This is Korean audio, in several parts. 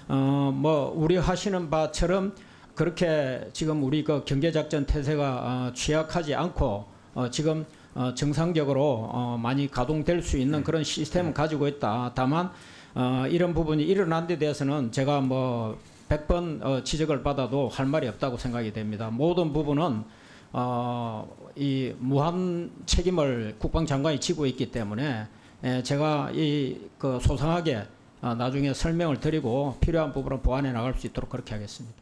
뭐 우려하시는 바처럼 그렇게 지금 우리 그 경계작전 태세가 취약하지 않고 지금 정상적으로 많이 가동될 수 있는 그런 시스템을 가지고 있다. 다만 이런 부분이 일어난 데 대해서는 제가 뭐 100번 지적을 받아도 할 말이 없다고 생각이 됩니다. 모든 부분은 이 무한 책임을 국방장관이 지고 있기 때문에 제가 그 소상하게 나중에 설명을 드리고 필요한 부분을 보완해 나갈 수 있도록 그렇게 하겠습니다.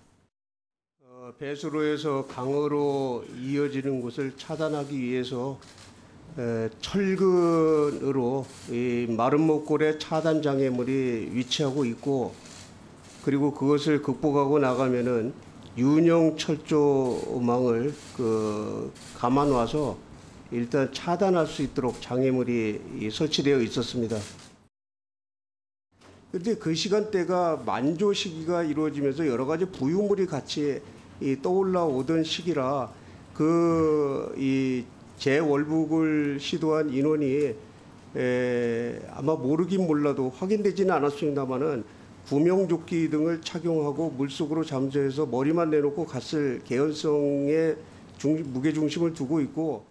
배수로에서 강으로 이어지는 곳을 차단하기 위해서 철근으로 이 마른 목골에 차단 장애물이 위치하고 있고, 그리고 그것을 극복하고 나가면은 윤형 철조망을 감아 놔서 일단 차단할 수 있도록 장애물이 설치되어 있었습니다. 그런데 그 시간대가 만조 시기가 이루어지면서 여러 가지 부유물이 같이 떠올라오던 시기라 이 재월북을 시도한 인원이 아마 모르긴 몰라도 확인되지는 않았습니다만은 구명조끼 등을 착용하고 물속으로 잠수해서 머리만 내놓고 갔을 개연성에 무게중심을 두고 있고.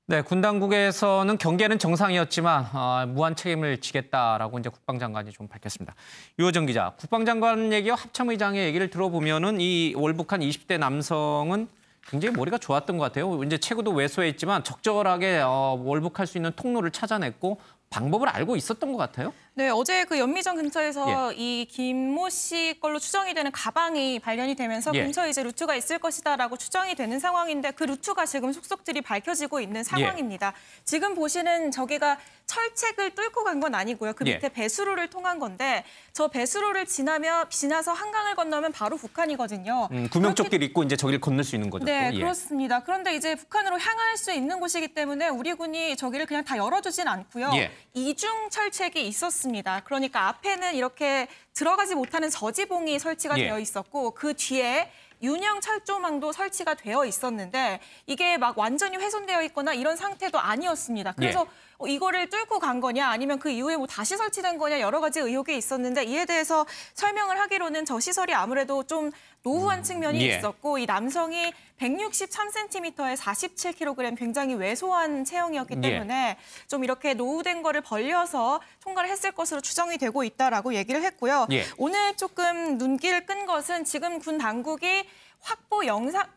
네, 군 당국에서는 경계는 정상이었지만 무한 책임을 지겠다라고 이제 국방장관이 좀 밝혔습니다. 유호정 기자, 국방장관 얘기와 합참의장의 얘기를 들어보면은 이 월북한 20대 남성은 굉장히 머리가 좋았던 것 같아요. 이제 체구도 왜소했지만 적절하게 월북할 수 있는 통로를 찾아냈고 방법을 알고 있었던 것 같아요. 네, 어제 그 연미정 근처에서 이 김모 씨 걸로 추정이 되는 가방이 발견이 되면서 근처에 이제 루트가 있을 것이다라고 추정이 되는 상황인데 그 루트가 지금 속속들이 밝혀지고 있는 상황입니다. 지금 보시는 저기가 철책을 뚫고 간 건 아니고요. 그 밑에 배수로를 통한 건데 저 배수로를 지나서 한강을 건너면 바로 북한이거든요. 구명조끼를 입고 이제 저기를 건널 수 있는 거죠. 네, 그렇습니다. 그런데 이제 북한으로 향할 수 있는 곳이기 때문에 우리 군이 저기를 그냥 다 열어두진 않고요. 이중 철책이 있었습니다. 그러니까 앞에는 이렇게 들어가지 못하는 저지봉이 설치가 되어 있었고 그 뒤에 윤형 철조망도 설치가 되어 있었는데 이게 막 완전히 훼손되어 있거나 이런 상태도 아니었습니다. 그래서 이거를 뚫고 간 거냐 아니면 그 이후에 뭐 다시 설치된 거냐 여러 가지 의혹이 있었는데 이에 대해서 설명을 하기로는 저 시설이 아무래도 좀 노후한 측면이 있었고 이 남성이 163cm에 47kg 굉장히 왜소한 체형이었기 때문에 좀 이렇게 노후된 거를 벌려서 통과를 했을 것으로 추정이 되고 있다라고 얘기를 했고요. 오늘 조금 눈길을 끈 것은 지금 군 당국이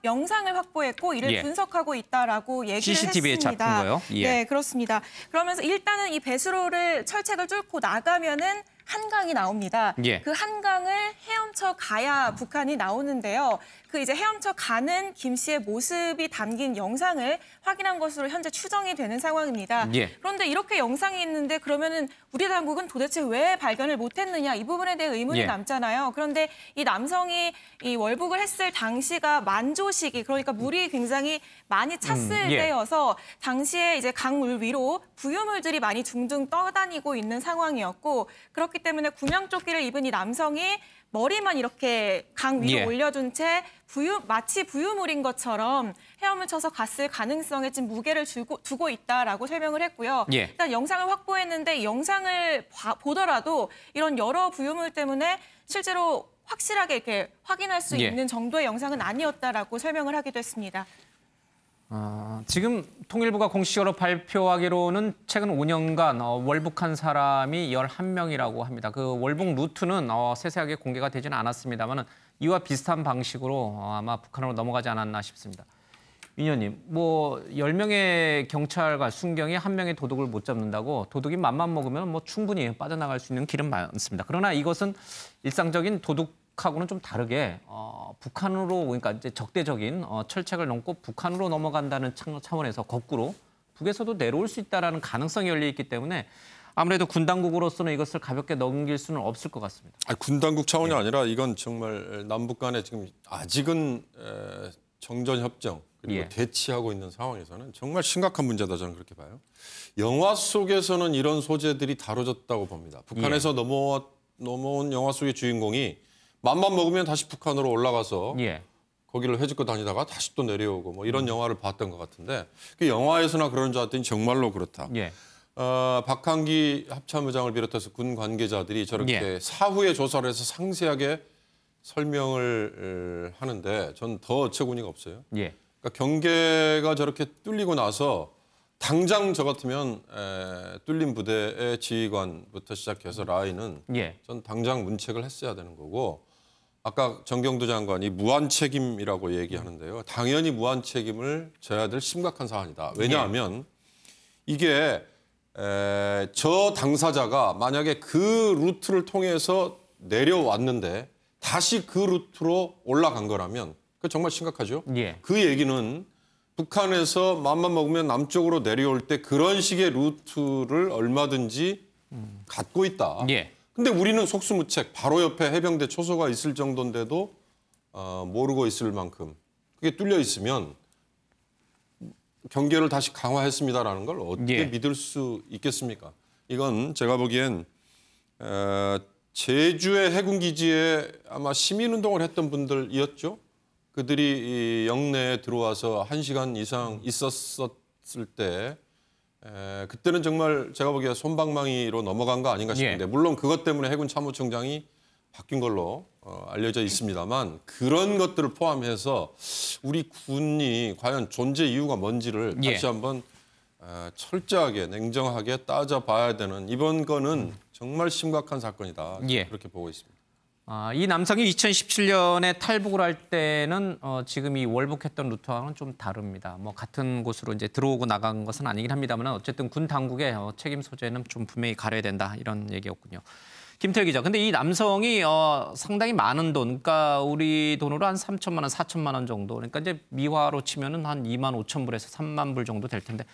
영상을 확보했고 이를 분석하고 있다라고 얘기를 CCTV에 했습니다. 잡힌 거요? 네, 그렇습니다. 그러면서 일단은 이 배수로를 철책을 뚫고 나가면은 한강이 나옵니다. 그 한강을 헤엄쳐 가야 북한이 나오는데요. 그 이제 헤엄쳐 가는 김 씨의 모습이 담긴 영상을 확인한 것으로 현재 추정이 되는 상황입니다. 그런데 이렇게 영상이 있는데 그러면은 우리 당국은 도대체 왜 발견을 못했느냐 이 부분에 대해 의문이 남잖아요. 그런데 이 남성이 이 월북을 했을 당시가 만조 시기, 그러니까 물이 굉장히 많이 찼을 때여서 당시에 이제 강물 위로 부유물들이 많이 둥둥 떠다니고 있는 상황이었고 그렇기 때문에 구명조끼를 입은 이 남성이 머리만 이렇게 강 위로 올려둔 채 마치 부유물인 것처럼 헤엄을 쳐서 갔을 가능성에 지금 무게를 두고 있다라고 설명을 했고요. 일단 영상을 확보했는데 이 영상을 보더라도 이런 여러 부유물 때문에 실제로 확실하게 이렇게 확인할 수 있는 정도의 영상은 아니었다라고 설명을 하기도 했습니다. 지금 통일부가 공식적으로 발표하기로는 최근 5년간 월북한 사람이 11명이라고 합니다. 그 월북 루트는 세세하게 공개가 되지는 않았습니다만 이와 비슷한 방식으로 아마 북한으로 넘어가지 않았나 싶습니다. 민 의원님, 뭐 10명의 경찰과 순경이 1명의 도둑을 못 잡는다고 도둑이 맘만 먹으면 뭐 충분히 빠져나갈 수 있는 길은 많습니다. 그러나 이것은 일상적인 도둑하고는 좀 다르게 북한으로, 그러니까 이제 적대적인 철책을 넘고 북한으로 넘어간다는 차원에서 거꾸로 북에서도 내려올 수 있다는 가능성이 열려 있기 때문에 아무래도 군 당국으로서는 이것을 가볍게 넘길 수는 없을 것 같습니다. 군 당국 차원이 아니라 이건 정말 남북 간에 지금 아직은 정전 협정 그리고 대치하고 있는 상황에서는 정말 심각한 문제다, 저는 그렇게 봐요. 영화 속에서는 이런 소재들이 다뤄졌다고 봅니다. 북한에서 넘어온 영화 속의 주인공이 맘만 먹으면 다시 북한으로 올라가서 거기를 헤집고 다니다가 다시 또 내려오고 뭐 이런 영화를 봤던 것 같은데 그 영화에서나 그런 줄 알았더니 정말로 그렇다. 박한기 합참의장을 비롯해서 군 관계자들이 저렇게 사후에 조사를 해서 상세하게 설명을 하는데 전 더 어처구니가 없어요. 그러니까 경계가 저렇게 뚫리고 나서 당장 저 같으면 뚫린 부대의 지휘관부터 시작해서 라인은 전 당장 문책을 했어야 되는 거고 아까 정경도 장관이 무한 책임이라고 얘기하는데요. 당연히 무한 책임을 져야 될 심각한 사안이다. 왜냐하면 이게 저 당사자가 만약에 그 루트를 통해서 내려왔는데 다시 그 루트로 올라간 거라면 그 정말 심각하죠. 그 얘기는 북한에서 맘만 먹으면 남쪽으로 내려올 때 그런 식의 루트를 얼마든지 갖고 있다. 근데 우리는 속수무책 바로 옆에 해병대 초소가 있을 정도인데도 모르고 있을 만큼 그게 뚫려 있으면 경계를 다시 강화했습니다라는 걸 어떻게 믿을 수 있겠습니까? 이건 제가 보기엔 제주의 해군기지에 아마 시민운동을 했던 분들이었죠. 그들이 이 영내에 들어와서 1시간 이상 있었을 때 그때는 정말 제가 보기에 솜방망이로 넘어간 거 아닌가 싶은데 물론 그것 때문에 해군 참모총장이 바뀐 걸로 알려져 있습니다만 그런 것들을 포함해서 우리 군이 과연 존재 이유가 뭔지를 다시 한번 철저하게 냉정하게 따져봐야 되는 이번 거는 정말 심각한 사건이다. 그렇게 보고 있습니다. 이 남성이 2017년에 탈북을 할 때는 지금 이 월북했던 루트와는 좀 다릅니다. 뭐 같은 곳으로 이제 들어오고 나간 것은 아니긴 합니다만 어쨌든 군 당국의 책임 소재는 좀 분명히 가려야 된다 이런 얘기였군요. 김태일 기자, 근데 이 남성이 상당히 많은 돈, 그러니까 우리 돈으로 한 3천만 원, 4천만 원 정도, 그러니까 이제 미화로 치면은 한 2만 5천 불에서 3만 불 정도 될 텐데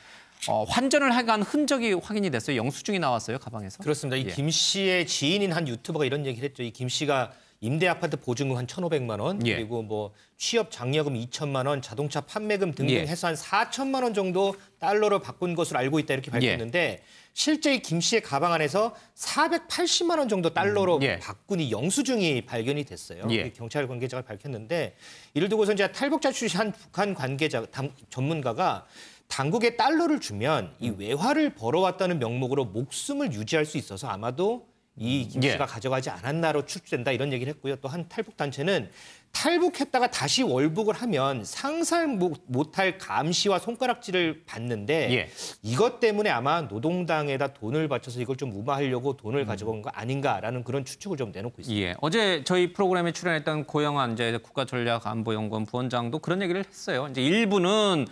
환전을 해간 흔적이 확인이 됐어요. 영수증이 나왔어요, 가방에서. 그렇습니다. 이 김 씨의 지인인 한 유튜버가 이런 얘기를 했죠. 이 김 씨가 임대 아파트 보증금 한 1,500만 원, 그리고 뭐 취업 장려금 2천만 원, 자동차 판매금 등등 해서 한 4천만 원 정도 달러로 바꾼 것으로 알고 있다 이렇게 밝혔는데 실제 이 김 씨의 가방 안에서 480만 원 정도 달러로 바꾼 이 영수증이 발견이 됐어요. 경찰 관계자가 밝혔는데 이를 두고서 이제 탈북자 출신 한 북한 관계자 전문가가 당국에 달러를 주면 이 외화를 벌어왔다는 명목으로 목숨을 유지할 수 있어서 아마도 이 김 씨가 가져가지 않았나로 추측된다 이런 얘기를 했고요. 또 한 탈북 단체는 탈북했다가 다시 월북을 하면 상상 못할 감시와 손가락질을 받는데 이것 때문에 아마 노동당에다 돈을 바쳐서 이걸 좀 무마하려고 돈을 가져온 거 아닌가라는 그런 추측을 좀 내놓고 있습니다. 어제 저희 프로그램에 출연했던 고영환 이제 국가전략안보연구원 부원장도 그런 얘기를 했어요. 이제 일부는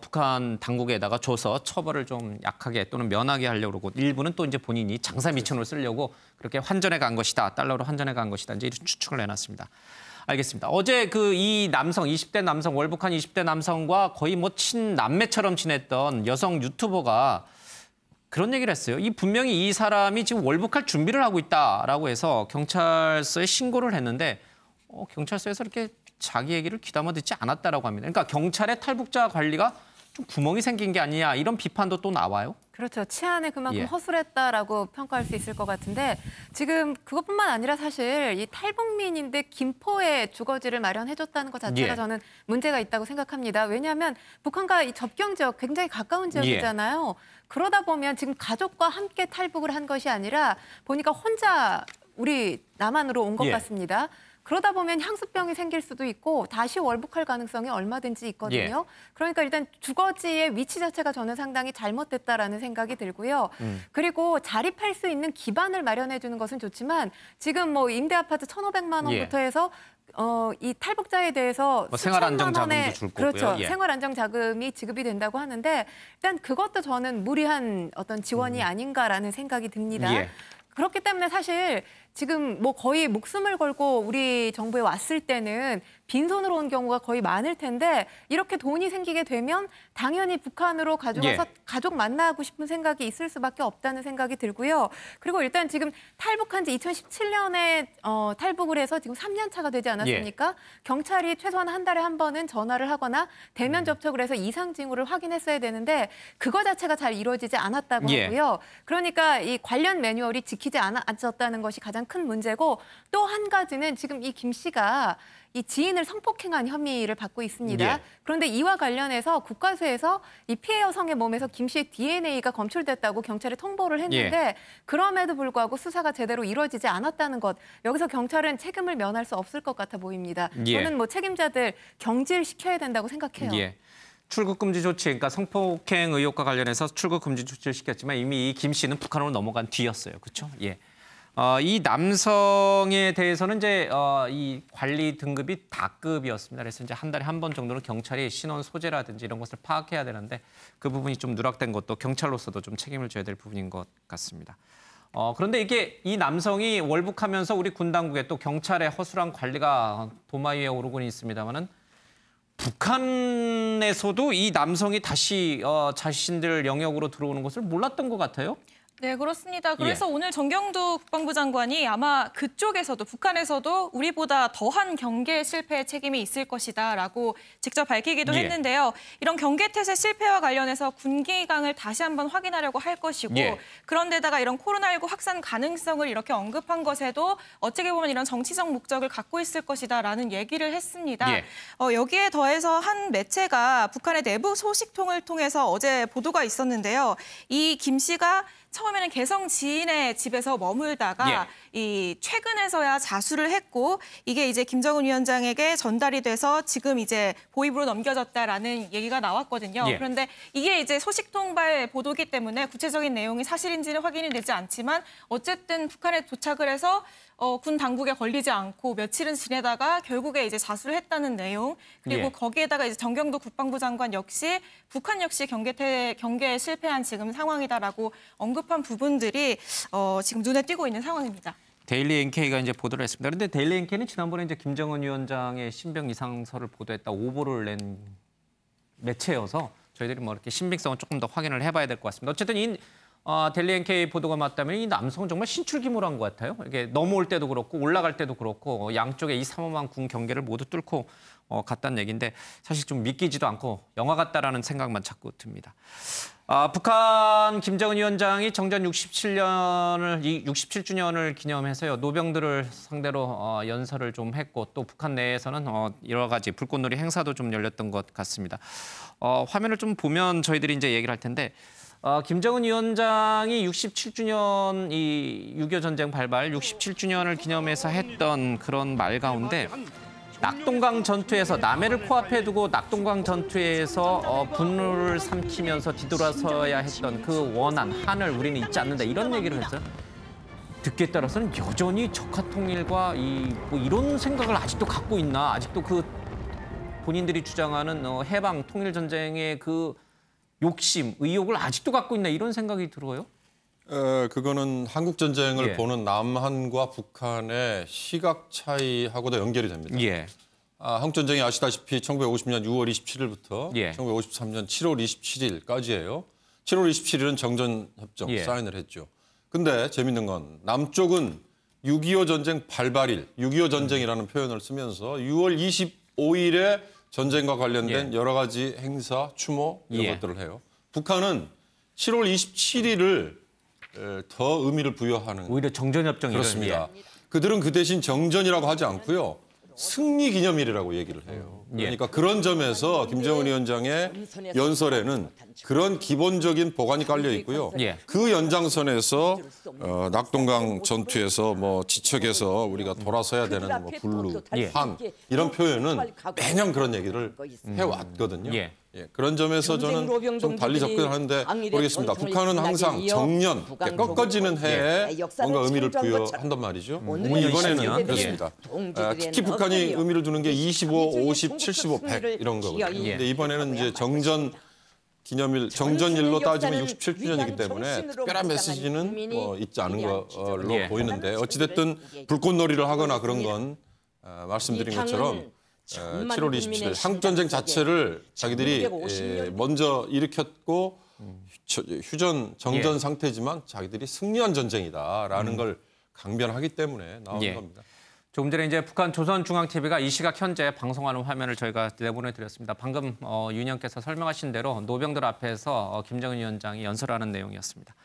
북한 당국에다가 줘서 처벌을 좀 약하게 또는 면하게 하려고 그러고 일부는 또 이제 본인이 장사 미천으로 쓰려고 그렇게 환전해 간 것이다. 달러로 환전해 간 것이다. 이제 이런 추측을 해놨습니다. 알겠습니다. 어제 그 이 남성, 20대 남성, 월북한 20대 남성과 거의 뭐 친남매처럼 지냈던 여성 유튜버가 그런 얘기를 했어요. 이 분명히 이 사람이 지금 월북할 준비를 하고 있다라고 해서 경찰서에 신고를 했는데 경찰서에서 이렇게 자기 얘기를 귀담아 듣지 않았다라고 합니다. 그러니까 경찰의 탈북자 관리가 좀 구멍이 생긴 게 아니냐 이런 비판도 또 나와요. 그렇죠. 치안에 그만큼 허술했다라고 평가할 수 있을 것 같은데 지금 그것뿐만 아니라 사실 이 탈북민인데 김포에 주거지를 마련해줬다는 것 자체가 저는 문제가 있다고 생각합니다. 왜냐하면 북한과 이 접경 지역 굉장히 가까운 지역이잖아요. 그러다 보면 지금 가족과 함께 탈북을 한 것이 아니라 보니까 혼자 우리 남한으로 온 것 같습니다. 그러다 보면 향수병이 생길 수도 있고 다시 월북할 가능성이 얼마든지 있거든요. 그러니까 일단 주거지의 위치 자체가 저는 상당히 잘못됐다라는 생각이 들고요. 그리고 자립할 수 있는 기반을 마련해 주는 것은 좋지만 지금 뭐 임대 아파트 1,500만 원부터 해서 이 탈북자에 대해서 뭐 생활안정자금도 줄 거고요. 그렇죠. 생활안정자금이 지급이 된다고 하는데 일단 그것도 저는 무리한 어떤 지원이 아닌가라는 생각이 듭니다. 그렇기 때문에 사실 지금 뭐 거의 목숨을 걸고 우리 정부에 왔을 때는 빈손으로 온 경우가 거의 많을 텐데 이렇게 돈이 생기게 되면 당연히 북한으로 가져가서 가족 만나고 싶은 생각이 있을 수밖에 없다는 생각이 들고요. 그리고 일단 지금 탈북한 지 2017년에 탈북을 해서 지금 3년 차가 되지 않았습니까? 경찰이 최소한 한 달에 한 번은 전화를 하거나 대면 접촉을 해서 이상 징후를 확인했어야 되는데 그거 자체가 잘 이루어지지 않았다고 하고요. 그러니까 이 관련 매뉴얼이 지키지 않았었다는 것이 가장 큰 문제고 또 한 가지는 지금 이 김 씨가 이 지인을 성폭행한 혐의를 받고 있습니다. 예. 그런데 이와 관련해서 국과수에서 이 피해 여성의 몸에서 김 씨의 DNA가 검출됐다고 경찰에 통보를 했는데 그럼에도 불구하고 수사가 제대로 이루어지지 않았다는 것. 여기서 경찰은 책임을 면할 수 없을 것 같아 보입니다. 저는 뭐 책임자들 경질시켜야 된다고 생각해요. 예. 출국 금지 조치, 그러니까 성폭행 의혹과 관련해서 출국 금지 조치를 시켰지만 이미 이 김 씨는 북한으로 넘어간 뒤였어요. 그렇죠? 예. 이 남성에 대해서는 이제 이 관리 등급이 다급이었습니다. 그래서 이제 한 달에 한 번 정도는 경찰이 신원 소재라든지 이런 것을 파악해야 되는데 그 부분이 좀 누락된 것도 경찰로서도 좀 책임을 져야 될 부분인 것 같습니다. 그런데 이게 이 남성이 월북하면서 우리 군 당국에 또 경찰의 허술한 관리가 도마 위에 오르고 있습니다만은 북한에서도 이 남성이 다시 자신들 영역으로 들어오는 것을 몰랐던 것 같아요. 네, 그렇습니다. 그래서 오늘 정경두 국방부 장관이 아마 그쪽에서도 북한에서도 우리보다 더한 경계 실패의 책임이 있을 것이다라고 직접 밝히기도 했는데요. 이런 경계태세 실패와 관련해서 군기강을 다시 한번 확인하려고 할 것이고 그런데다가 이런 코로나19 확산 가능성을 이렇게 언급한 것에도 어떻게 보면 이런 정치적 목적을 갖고 있을 것이다라는 얘기를 했습니다. 여기에 더해서 한 매체가 북한의 내부 소식통을 통해서 어제 보도가 있었는데요. 이 김 씨가 처음에는 개성 지인의 집에서 머물다가 이 최근에서야 자수를 했고 이게 이제 김정은 위원장에게 전달이 돼서 지금 이제 보위부로 넘겨졌다라는 얘기가 나왔거든요. 그런데 이게 이제 소식통발 보도기 때문에 구체적인 내용이 사실인지는 확인이 되지 않지만 어쨌든 북한에 도착을 해서 군 당국에 걸리지 않고 며칠은 지내다가 결국에 이제 자수를 했다는 내용 그리고 거기에다가 이제 정경도 국방부 장관 역시 북한 역시 경계에 실패한 지금 상황이다라고 언급한 부분들이 지금 눈에 띄고 있는 상황입니다. 데일리 NK가 이제 보도를 했습니다. 그런데 데일리 NK는 지난번에 이제 김정은 위원장의 신병 이상설을 보도했다 오보를 낸 매체여서 저희들이 뭐 이렇게 신빙성은 조금 더 확인을 해봐야 될 것 같습니다. 어쨌든 이 데일리 NK 보도가 맞다면 이 남성은 정말 신출귀몰한 것 같아요. 이게 넘어올 때도 그렇고 올라갈 때도 그렇고 양쪽에 이 삼엄한 군 경계를 모두 뚫고 갔다는 얘기인데 사실 좀 믿기지도 않고 영화 같다라는 생각만 자꾸 듭니다. 북한 김정은 위원장이 정전 67주년을 기념해서요. 노병들을 상대로 연설을 좀 했고 또 북한 내에서는 여러 가지 불꽃놀이 행사도 좀 열렸던 것 같습니다. 화면을 좀 보면 저희들이 이제 얘기를 할 텐데 김정은 위원장이 67주년 이 6.25 전쟁 발발 67주년을 기념해서 했던 그런 말 가운데 낙동강 전투에서 남해를 코앞에 두고 낙동강 전투에서 분노를 삼키면서 뒤돌아서야 했던 그 원한, 한을 우리는 잊지 않는다 이런 얘기를 했어요. 듣기에 따라서는 여전히 적화 통일과 뭐 이런 생각을 아직도 갖고 있나 아직도 그 본인들이 주장하는 해방 통일 전쟁의 그 욕심, 의욕을 아직도 갖고 있나 이런 생각이 들어요. 그거는 한국 전쟁을 보는 남한과 북한의 시각 차이하고도 연결이 됩니다. 한국 전쟁이 아시다시피 1950년 6월 27일부터 1953년 7월 27일까지예요. 7월 27일은 정전협정 사인을 했죠. 근데 재밌는 건 남쪽은 6.25 전쟁 발발일, 6.25 전쟁이라는 표현을 쓰면서 6월 25일에 전쟁과 관련된 여러 가지 행사, 추모 이런 것들을 해요. 북한은 7월 27일을 더 의미를 부여하는 오히려 정전협정 그렇습니다. 그들은 그 대신 정전이라고 하지 않고요. 승리 기념일이라고 얘기를 해요. 그러니까 그런 점에서 김정은 위원장의 연설에는 그런 기본적인 보관이 깔려 있고요. 그 연장선에서 낙동강 전투에서 뭐 지척에서 우리가 돌아서야 되는 뭐 불루, 한 이런 표현은 매년 그런 얘기를 해왔거든요. 그런 점에서 저는 좀 달리 접근하는데 모르겠습니다. 북한은 항상 정년, 꺾어지는 해에 뭔가 의미를 부여한단 말이죠. 이번에는 그렇습니다. 특히 북한이 의미를 두는 게 25, 50, 75, 100 이런 거거든요. 근데 이번에는 이제 정전 기념일, 정전일로 따지면 67주년이기 때문에 특별한 메시지는 뭐 있지 않은 걸로 보이는데 어찌됐든 불꽃놀이를 하거나 그런 건 말씀드린 것처럼 7월 27일 한국전쟁 자체를 자기들이 먼저 일으켰고 정전 상태지만 자기들이 승리한 전쟁이다라는 걸 강변하기 때문에 나오는 겁니다. 조금 전에 이제 북한 조선중앙TV가 이 시각 현재 방송하는 화면을 저희가 내보내드렸습니다. 방금 윤 의원께서 설명하신 대로 노병들 앞에서 김정은 위원장이 연설하는 내용이었습니다.